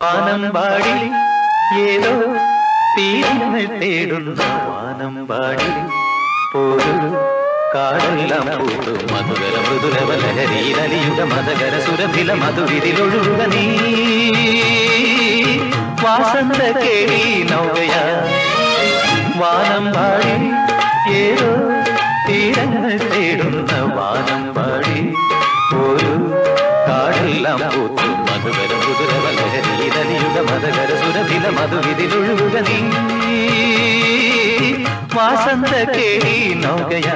വാനമ്പാടി ഏതോ തീരങ്ങൾ തേടുന്ന വാനമ്പാടി പോരു കാടെല്ലാം പൂത്തു മധുകര മൃദുലവ ലഹരിയിലലിയുക മതകര സുരഭില മധുവിതിലൊഴുക നീ വാസന്ത കേളി നൗകയ വാനമ്പാടി ഏതോ തീരങ്ങൾ തേടുന്ന വാനമ്പാടി ഒരു കാടെല്ലാം പൂത്തു മധുകര മൃദുലവ ലഹരിയിലലിയുക മതകര സുരഭില മധുവിതിലൊഴുക നീ വാസന്ത കേളി നൗകയ